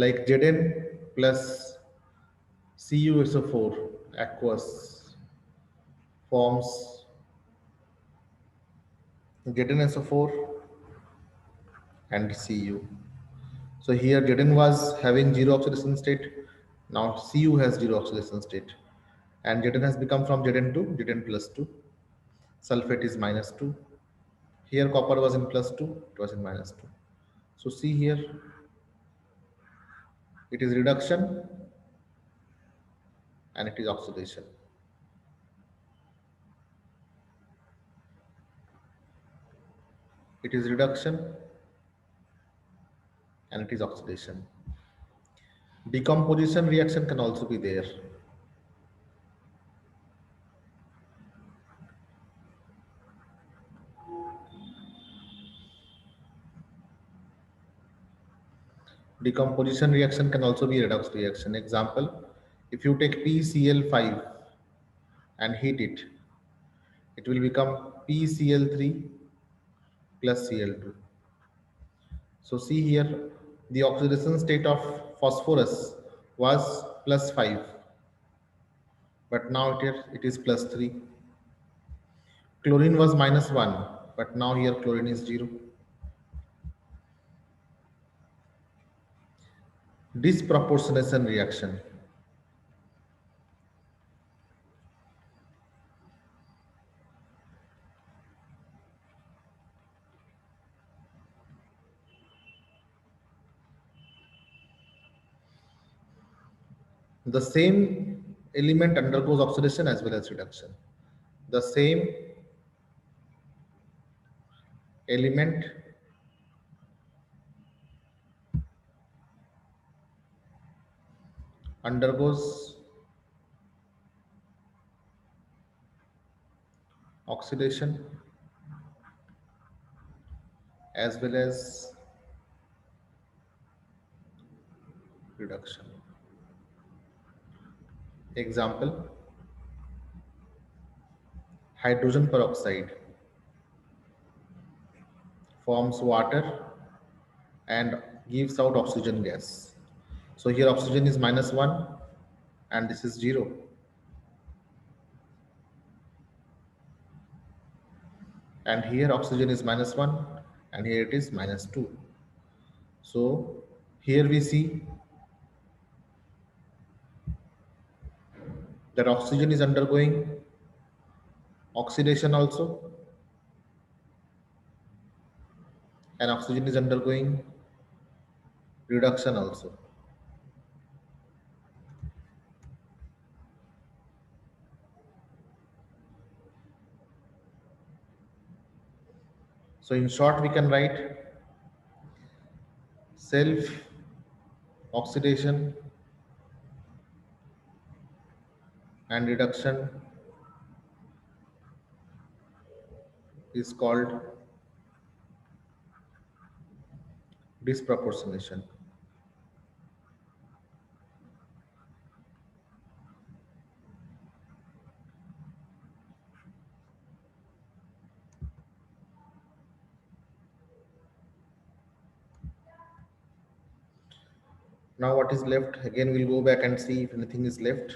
like Zn plus CuSO4 aqueous forms ZnSO4 and Cu. So here Zn was having zero oxidation state. Now Cu has zero oxidation state. And Zn has become from Zn to Zn plus 2. Sulfate is minus 2. Here copper was in plus 2, it was in minus 2. So see here, it is reduction and it is oxidation. It is reduction and it is oxidation. Decomposition reaction can also be there. Decomposition reaction can also be redox reaction. Example, if you take PCl5 and heat it, it will become PCl3 plus Cl2. So see here, the oxidation state of phosphorus was plus 5, but now it is plus 3. Chlorine was minus 1, but now here chlorine is 0. Disproportionation reaction. The same element undergoes oxidation as well as reduction. The same element undergoes oxidation as well as reduction. Example, hydrogen peroxide forms water and gives out oxygen gas. So here oxygen is minus 1 and this is 0. And here oxygen is minus 1 and here it is minus 2. So here we see that oxygen is undergoing oxidation also and oxygen is undergoing reduction also. So in short we can write self oxidation and reduction is called disproportionation. Now what is left? Again we'll go back and see if anything is left.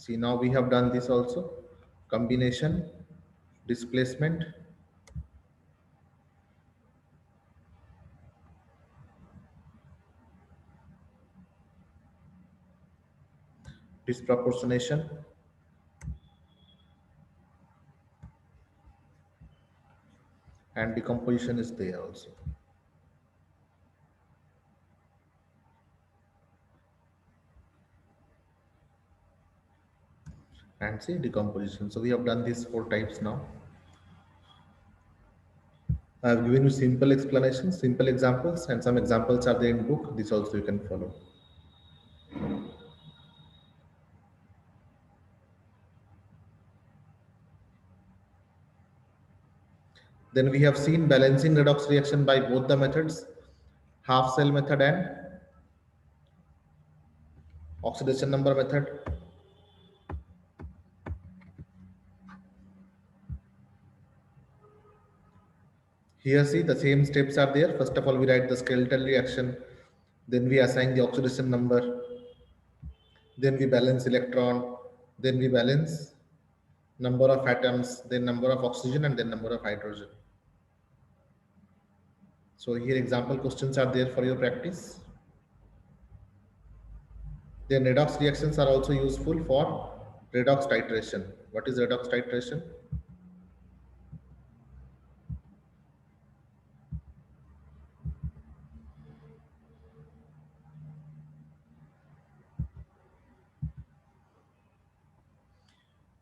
See, now we have done this also. Combination, displacement, disproportionation, and decomposition is there also. And see decomposition. So we have done these 4 types now. I have given you simple explanations, simple examples, and some examples are there in book. This also you can follow. Then we have seen balancing redox reaction by both the methods, half cell method and oxidation number method. Here see the same steps are there. First of all, we write the skeletal reaction, then we assign the oxidation number, then we balance electron, then we balance number of atoms, then number of oxygen, and then number of hydrogen. So here example questions are there for your practice. Then redox reactions are also useful for redox titration. What is redox titration?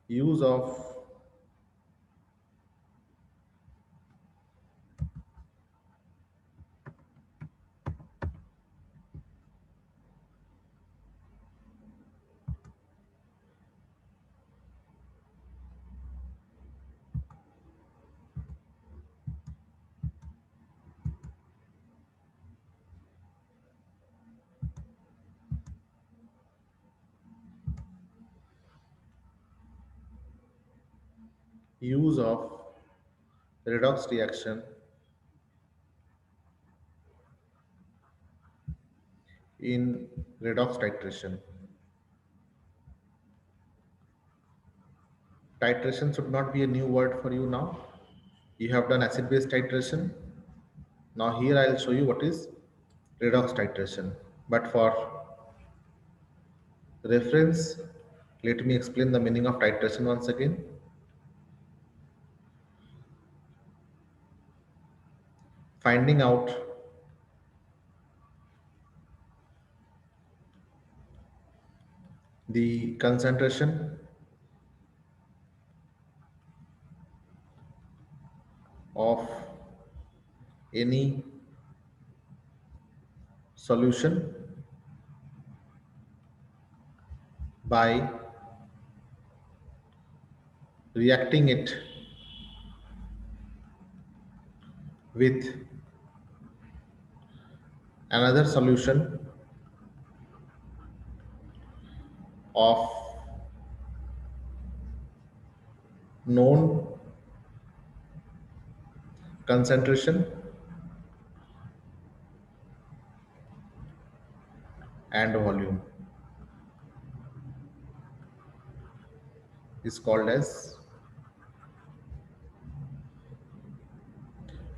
Use of use of redox reaction in redox titration. Titration should not be a new word for you now. You have done acid base titration. Now here I will show you what is redox titration. But for reference, let me explain the meaning of titration once again. Finding out the concentration of any solution by reacting it with another solution of known concentration and volume is called as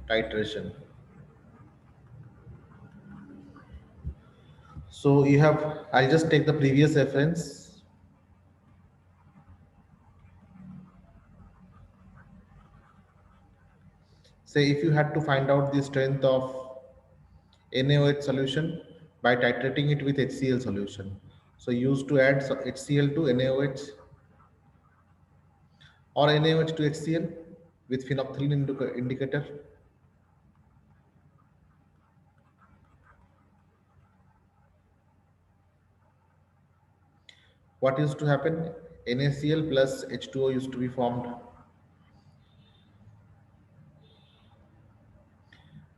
titration. So you have, I'll just take the previous reference. Say if you had to find out the strength of NaOH solution by titrating it with HCl solution. So you used to add HCl to NaOH or NaOH to HCl with phenolphthalein indicator. What used to happen? NaCl plus H2O used to be formed,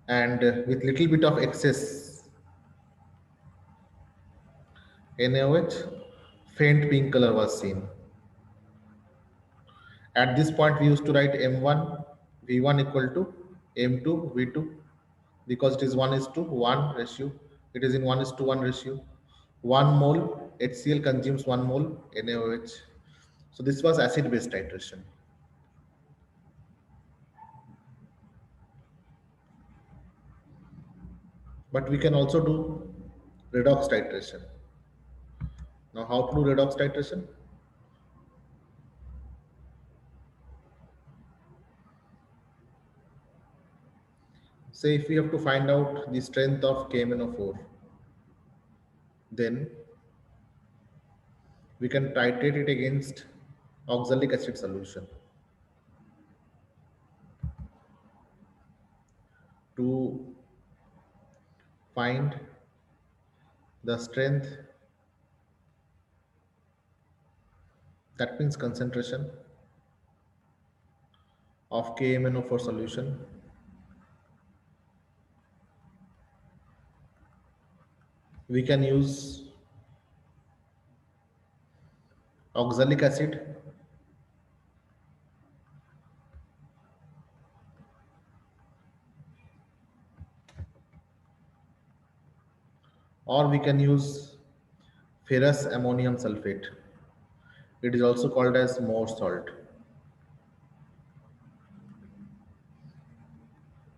and with little bit of excess NaOH, faint pink color was seen. At this point, we used to write M1 V1 equal to M2 V2 because it is 1:1 ratio. It is in 1:1 ratio. 1 mole HCl consumes 1 mole NaOH. So this was acid-base titration. But we can also do redox titration. Now, how to do redox titration? Say if we have to find out the strength of KMnO4, then we can titrate it against oxalic acid solution to find the strength, that means concentration of KMnO4 solution. We can use oxalic acid or we can use ferrous ammonium sulfate. It is also called as Morse salt.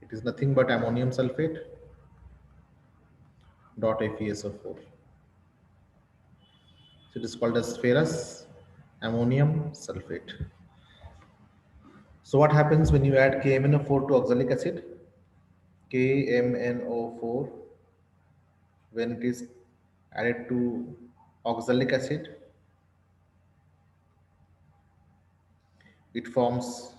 It is nothing but ammonium sulfate dot FeSO4. So it is called as ferrous ammonium sulfate. So what happens when you add KMnO4 to oxalic acid? KMnO4, when it is added to oxalic acid, it forms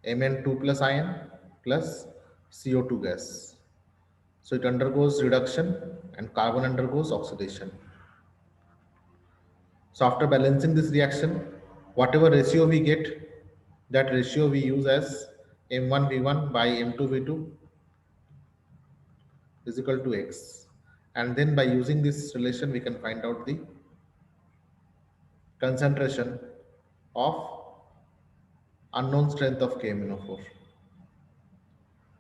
Mn2 plus ion plus CO2 gas. So it undergoes reduction and carbon undergoes oxidation. So after balancing this reaction, whatever ratio we get, that ratio we use as M1V1 by M2V2 is equal to X. And then by using this relation, we can find out the concentration of unknown strength of KMnO4.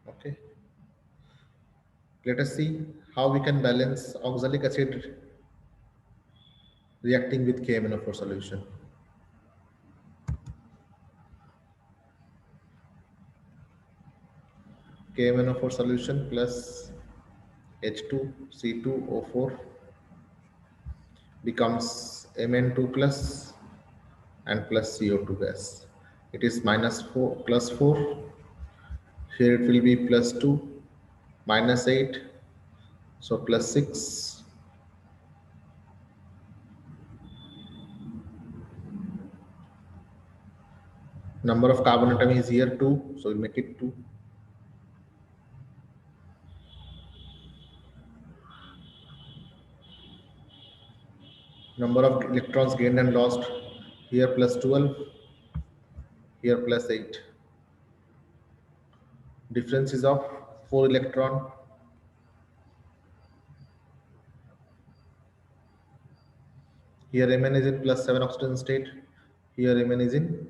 Okay. Let us see how we can balance oxalic acid reacting with KMnO4 solution. KMnO4 solution plus H2C2O4 becomes Mn2 plus and plus CO2 gas. It is minus 4 plus 4. Here it will be plus 2 minus 8. So plus 6. Number of carbon atom is here 2. So we'll make it 2. Number of electrons gained and lost, here plus 12, here plus 8. Difference is of 4 electron. Here Mn is in plus 7 oxygen state. Here Mn is in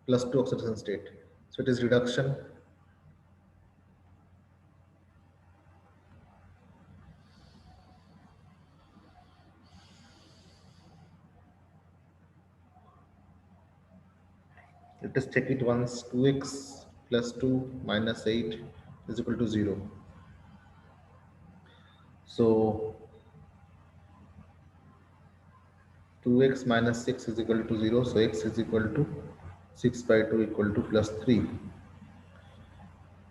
plus 2 oxidation state. So it is reduction. Let us check it once. 2x plus 2 minus 8 is equal to 0. So 2x minus 6 is equal to 0. So x is equal to 6 by 2 equal to plus 3.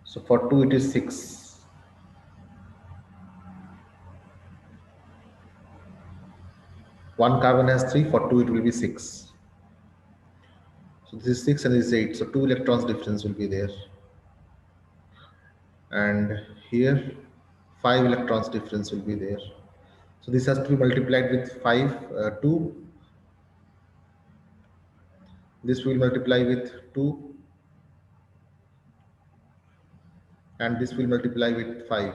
So for 2 it is 6. One carbon has 3, for 2 it will be 6. So this is 6 and this is 8. So 2 electrons difference will be there. And here 5 electrons difference will be there. So this has to be multiplied with 2. This will multiply with 2. And this will multiply with 5.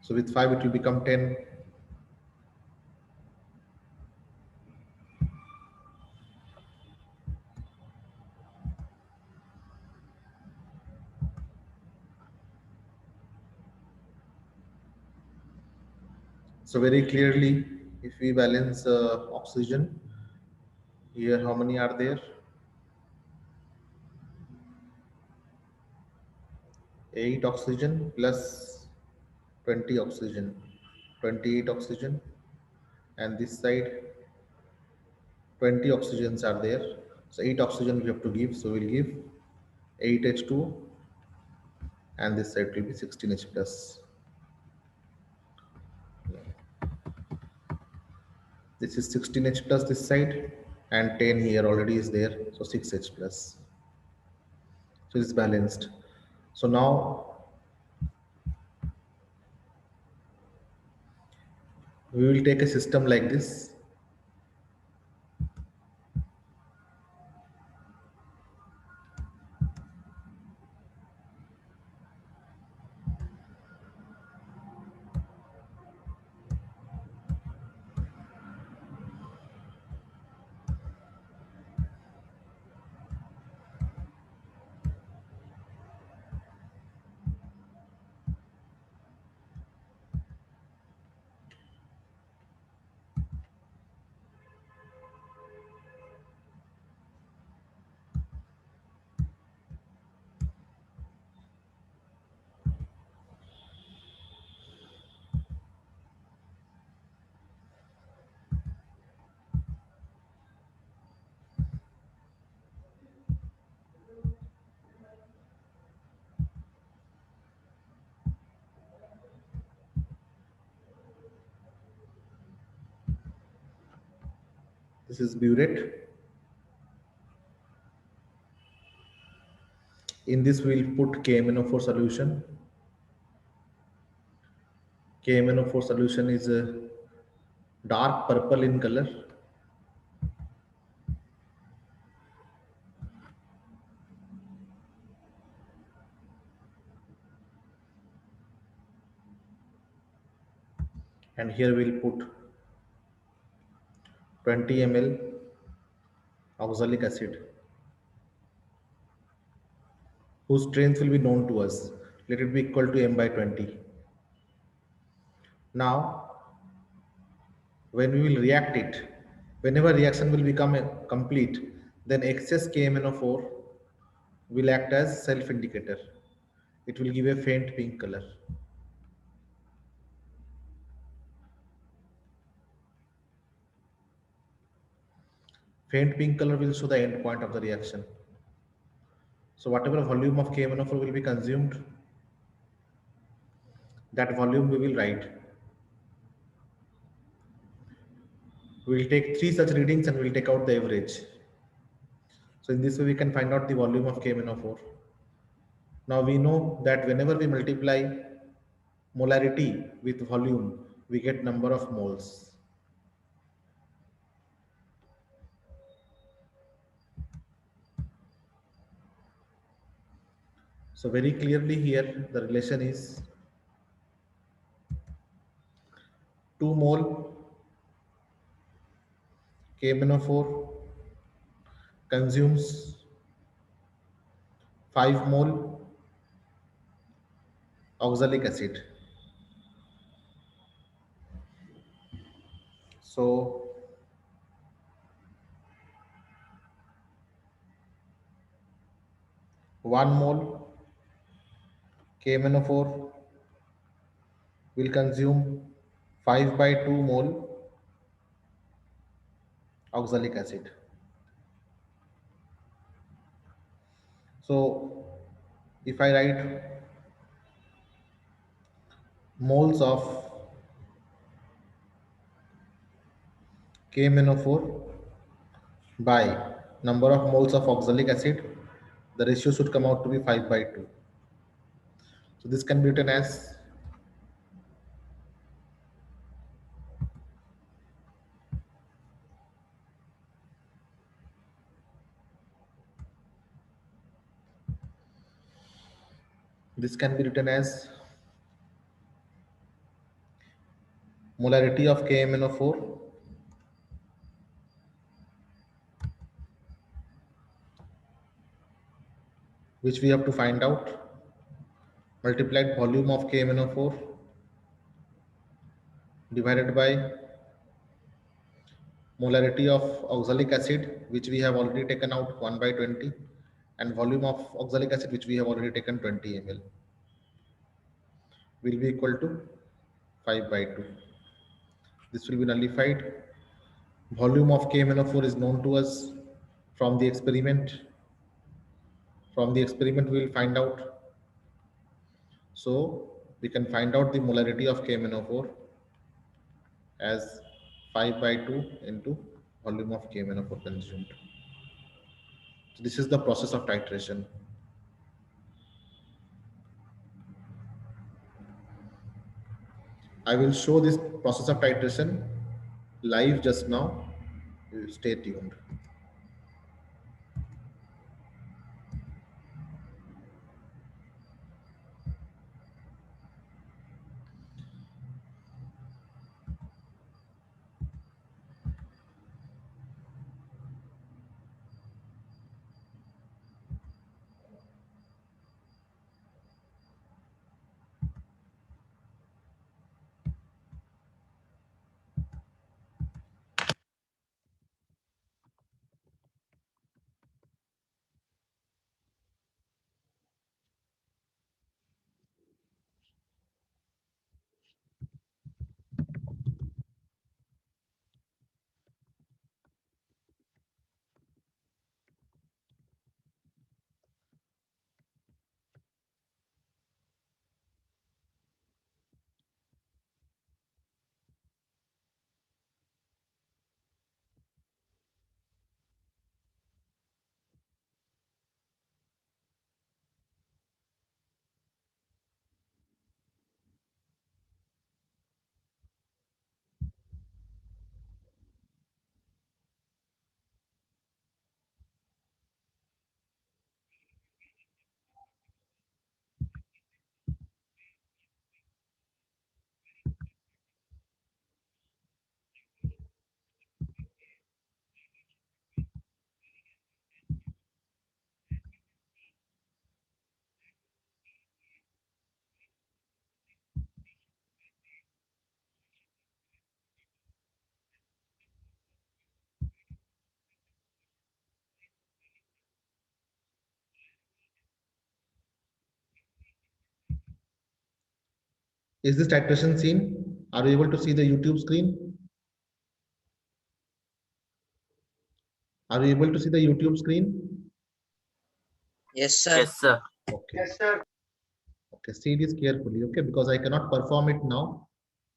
So with 5 it will become 10. So very clearly, if we balance oxygen, here how many are there? 8 oxygen plus 20 oxygen. 28 oxygen, and this side 20 oxygens are there. So 8 oxygen we have to give. So we'll give 8H2, and this side will be 16H plus. This is 16H plus this side, and 10 here already is there. So 6H plus. So it's balanced. So now we will take a system like this. This is burette. In this we will put KMnO4 solution. KMnO4 solution is a dark purple in color. And here we'll put 20 ml oxalic acid, whose strength will be known to us. Let it be equal to m by 20. Now, when we will react it, whenever reaction will become complete, then excess KMnO4 will act as self-indicator. It will give a faint pink color. Faint pink color will show the end point of the reaction. So whatever volume of KMnO4 will be consumed, that volume we will write. We will take 3 such readings and we will take out the average. So in this way we can find out the volume of KMnO4. Now we know that whenever we multiply molarity with volume, we get number of moles. So very clearly here the relation is 2 mole KMnO4 consumes 5 mole oxalic acid. So 1 mole KMnO4 will consume 5 by 2 mole oxalic acid. So if I write moles of KMnO4 by number of moles of oxalic acid, the ratio should come out to be 5 by 2. So this can be written as molarity of KMnO4 which we have to find out, multiplied volume of KMnO4 divided by molarity of oxalic acid which we have already taken out 1 by 20, and volume of oxalic acid which we have already taken 20 ml will be equal to 5 by 2. This will be nullified. Volume of KMnO4 is known to us from the experiment. From the experiment, we will find out. So we can find out the molarity of KMnO4 as 5 by 2 into volume of KMnO4 consumed. So this is the process of titration. I will show this process of titration live just now. Stay tuned. Is this titration seen? Are you able to see the YouTube screen? Are you able to see the YouTube screen? Yes, sir. Yes, sir. Okay. Yes, sir. Okay, see this carefully, okay, because I cannot perform it now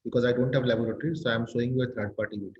because I don't have laboratory, so I am showing you a third-party video.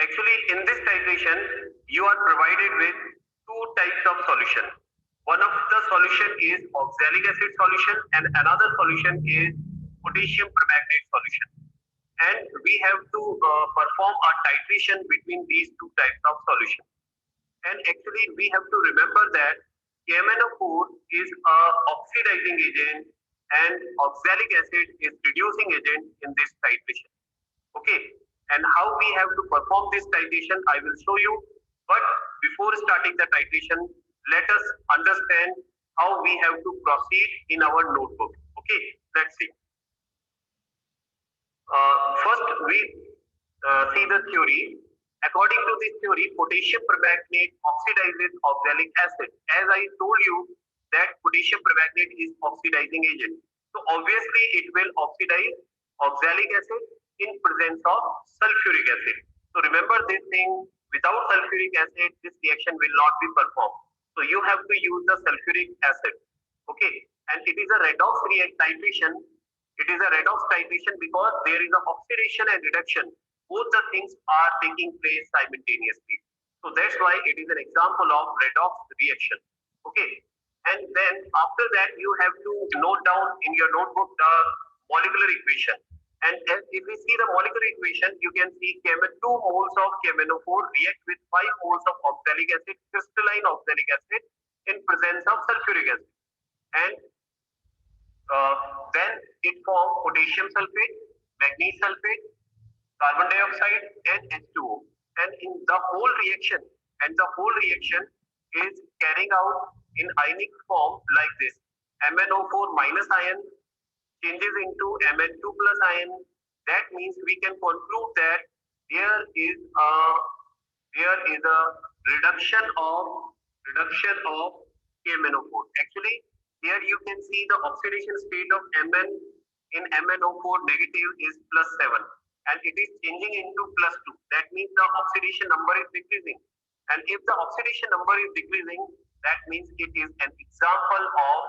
Actually, in this titration, you are provided with two types of solution. One of the solution is oxalic acid solution and another solution is potassium permanganate solution. And we have to perform a titration between these two types of solution. And actually, we have to remember that KMnO4 is a oxidizing agent and oxalic acid is reducing agent in this titration. Okay, and how we have to perform this titration, I will show you. But before starting the titration, let us understand how we have to proceed in our notebook. Okay, let's see. First, we see the theory. According to this theory, potassium permanganate oxidizes oxalic acid. As I told you that potassium permanganate is oxidizing agent. So obviously it will oxidize oxalic acid in presence of sulfuric acid. So remember this thing, without sulfuric acid, this reaction will not be performed. So you have to use the sulfuric acid. Okay, and it is a redox titration. It is a redox titration because there is an oxidation and reduction. Both the things are taking place simultaneously. So that's why it is an example of redox reaction. Okay, and then after that you have to note down in your notebook the molecular equation. And if we see the molecular equation, you can see 2 moles of KMnO4 react with 5 moles of oxalic acid, crystalline oxalic acid, in presence of sulfuric acid. And then it forms potassium sulfate, manganese sulfate, carbon dioxide, and H2O. And in the whole reaction, is carrying out in ionic form like this. MnO4 minus ion changes into Mn2 plus ion. That means we can conclude that there is a reduction of KMnO4. Actually, here you can see the oxidation state of Mn in MnO4 negative is +7, and it is changing into +2. That means the oxidation number is decreasing. And if the oxidation number is decreasing, that means it is an example of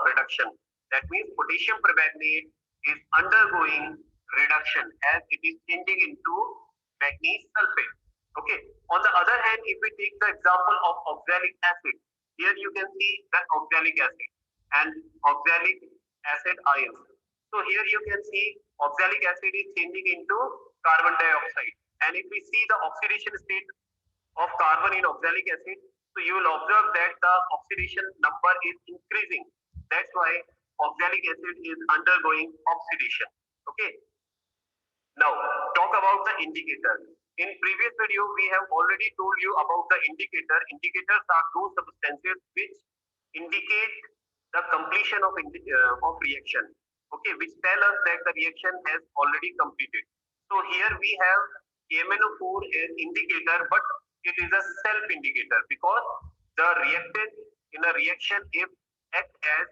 reduction. That means potassium permanganate is undergoing reduction as it is changing into manganese sulfate. Okay. On the other hand, if we take the example of oxalic acid, here you can see that oxalic acid and oxalic acid ions. So here you can see oxalic acid is changing into carbon dioxide. And if we see the oxidation state of carbon in oxalic acid, so you will observe that the oxidation number is increasing. That's why oxalic acid is undergoing oxidation. Okay. Now talk about the indicator. In previous video, we have already told you about the indicator. Indicators are those substances which indicate the completion of reaction. Okay, which tell us that the reaction has already completed. So here we have KMnO4 as indicator, but it is a self indicator because the reactant in a reaction, if act as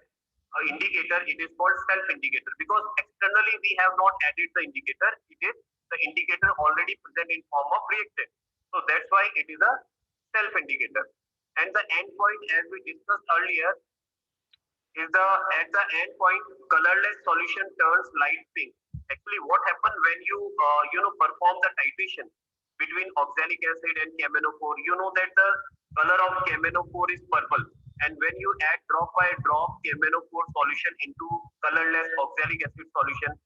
an indicator, it is called self indicator because externally we have not added the indicator. It is the indicator already present in form of reactant. So that's why it is a self indicator. And the endpoint, as we discussed earlier, is at the end point colorless solution turns light pink. Actually, what happens when you perform the titration between oxalic acid and KMnO4? You know that the color of KMnO4 is purple, and when you add drop by drop KMnO4 solution into colorless oxalic acid solution,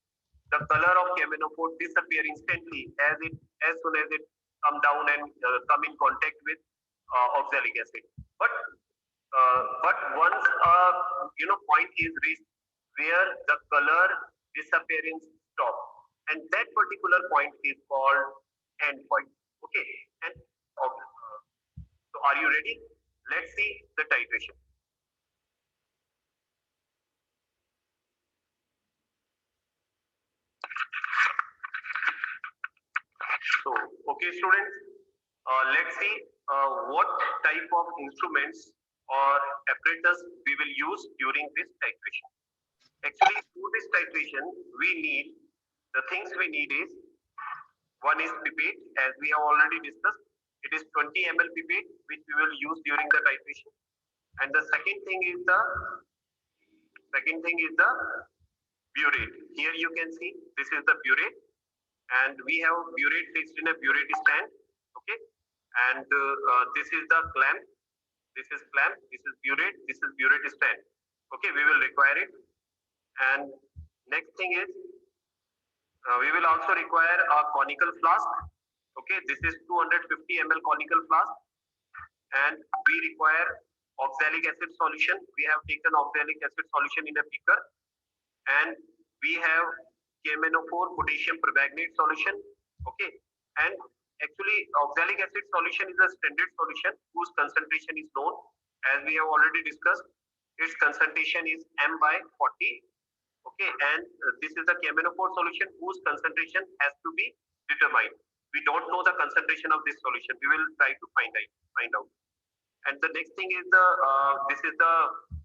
the color of KMnO4 disappear instantly as soon as it come down and come in contact with oxalic acid. But once point is reached where the color disappearance stop, and that particular point is called endpoint. Okay, and so are you ready? Let's see the titration. So, okay, students, let's see what type of instruments or apparatus we will use during this titration. Actually, for this titration, the things we need is, one is pipette, as we have already discussed. It is 20 ml pipette, which we will use during the titration. And the second thing is the burette. Here you can see, this is the burette. And we have burette fixed in a burette stand. Okay. And this is the clamp. This is clamp, this is burette stand. Okay, we will require it. And next thing is, we will also require a conical flask. Okay, this is 250 ml conical flask. And we require oxalic acid solution. We have taken oxalic acid solution in a beaker. And we have KMnO4 potassium permanganate solution. Okay, and actually, oxalic acid solution is a standard solution whose concentration is known. As we have already discussed, its concentration is M/40. Okay, and this is the KMnO4 solution whose concentration has to be determined. We don't know the concentration of this solution. We will try to find out. And the next thing is this is the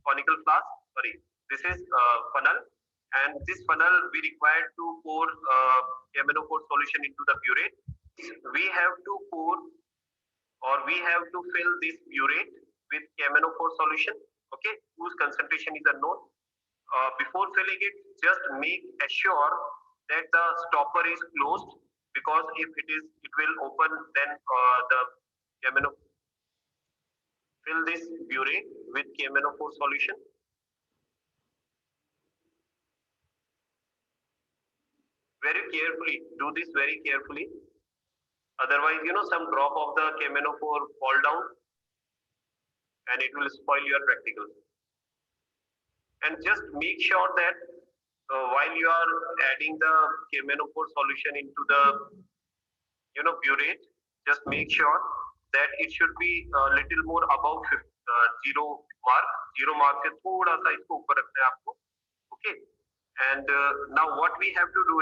conical flask. Sorry, this is funnel. And this funnel we require to pour KMnO4 solution into the burette. We have to pour, or we have to fill this burette with KMnO4 solution, okay, whose concentration is unknown. Before filling it, just make assure that the stopper is closed, because if it will open, then the KMnO4. Fill this burette with KMnO4 solution. Very carefully, do this very carefully. Otherwise, some drop of the KMNO4 fall down and it will spoil your practical. And just make sure that while you are adding the KMNO4 solution into the burette, just make sure that it should be a little more above 0 mark. 0 mark से थोड़ा सा इसको ऊपर रखना है आपको. Okay. And now what we have to do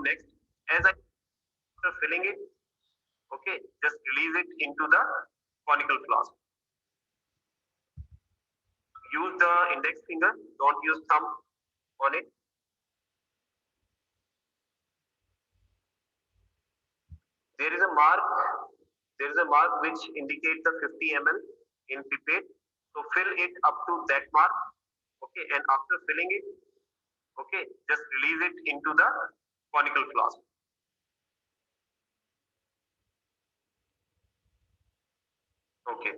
next, as I after filling it, okay, just release it into the conical flask. Use the index finger, don't use thumb on it. There is a mark which indicates the 50 ml in pipette. So fill it up to that mark. Okay, and after filling it, okay, just release it into the conical flask. Okay.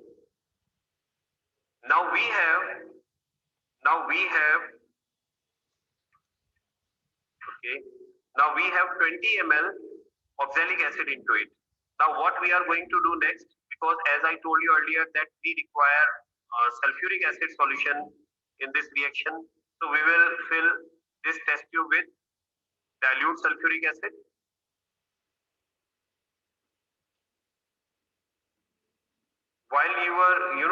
Now we have okay. Now we have 20 ml oxalic acid into it. Now what we are going to do next, because as I told you earlier that we require sulfuric acid solution in this reaction, so we will fill this test tube with dilute sulfuric acid. While you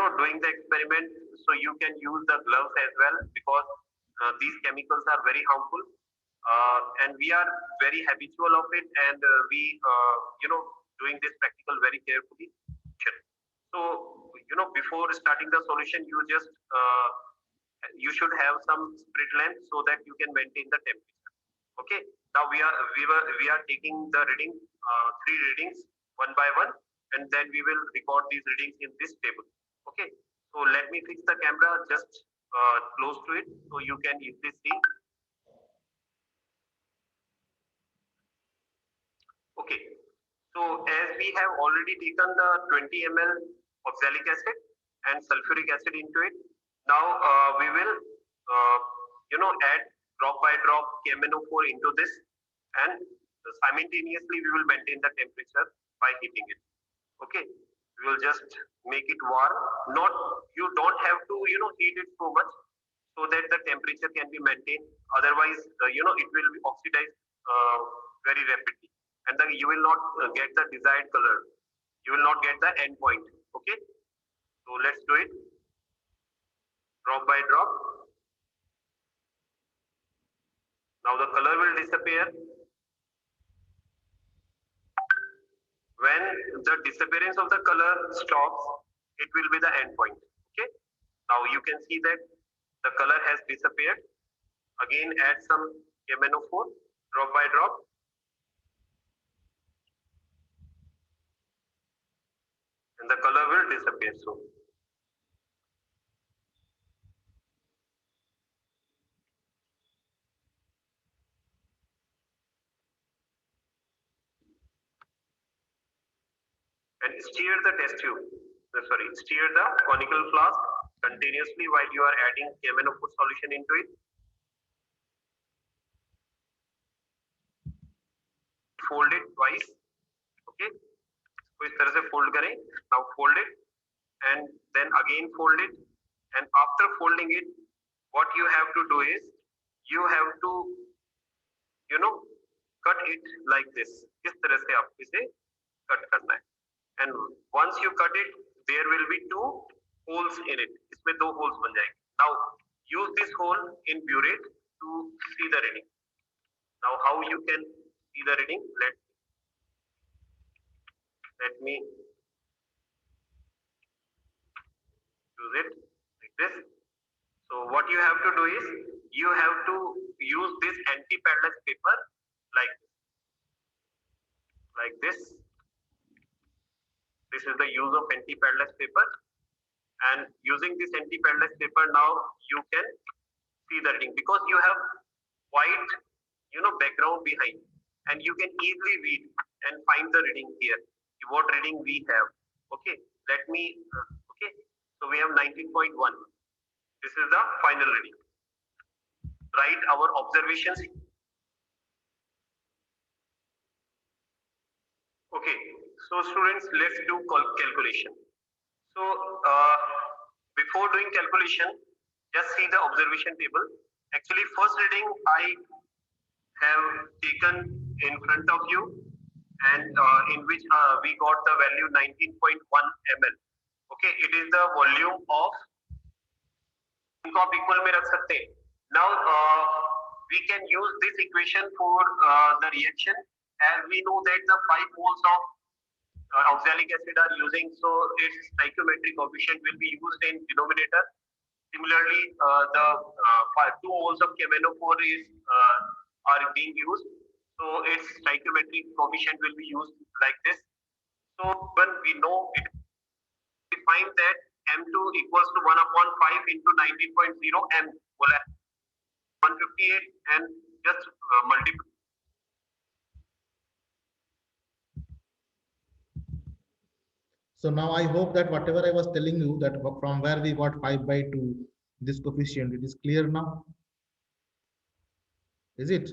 are doing the experiment, so you can use the gloves as well, because these chemicals are very harmful, and we are very habitual of it, and we doing this practical very carefully. So before starting the solution, you should have some spirit lamp so that you can maintain the temperature. Okay. Now we are taking the reading, 3 readings one by one, and then we will record these readings in this table. Okay. So let me fix the camera just close to it so you can easily see. Okay. So as we have already taken the 20 ml oxalic acid and sulfuric acid into it, now we will add drop by drop KMNO4 into this, and simultaneously we will maintain the temperature by heating it. Okay, we will just make it warm. You don't have to heat it so much so that the temperature can be maintained. Otherwise, it will be oxidized very rapidly, and then you will not get the desired color. You will not get the end point. Okay, so let's do it drop by drop. Now the color will disappear. When the disappearance of the color stops, it will be the end point. Okay. Now you can see that the color has disappeared. Again, add some KMNO4 drop by drop. And the color will disappear soon. And steer the test tube, steer the conical flask continuously while you are adding KMNO4 solution into it. Fold it twice. Okay, so इस तरह से fold करें. Now fold it and then again fold it, and after folding it, what you have to do is you have to cut it like this. इस तरह से आप इसे cut करना है. And once you cut it, there will be 2 holes in it. इसमें 2 holes बन जाएंगे. Now use this hole in burette to see the reading. Now how you can see the reading? Let me use it like this. So what you have to do is you have to use this anti-padlock paper like this. This is the use of anti-padlock paper, and using this anti-padlock paper, now you can see the reading because you have white background behind, and you can easily read and find the reading here, what reading we have. Okay, let me okay, so we have 19.1. This is the final reading. Write our observations So students, let's do calculation. So before doing calculation, just see the observation table. Actually, first reading I have taken in front of you, and in which we got the value 19.1 ml. Okay, it is the volume of. इनको आप equal में रख सकते हैं. Now we can use this equation for the reaction, as we know that the 5 moles of oxalic acid are using, so its stoichiometric coefficient will be used in denominator. Similarly, the 2 moles of KMnO4 are being used, so its stoichiometric coefficient will be used like this. So when we know it, we find that M2 equals to 1/5 into 19.0 and 158, and just multiply. So now I hope that whatever I was telling you, that from where we got 5/2, this coefficient, it is clear now. Is it?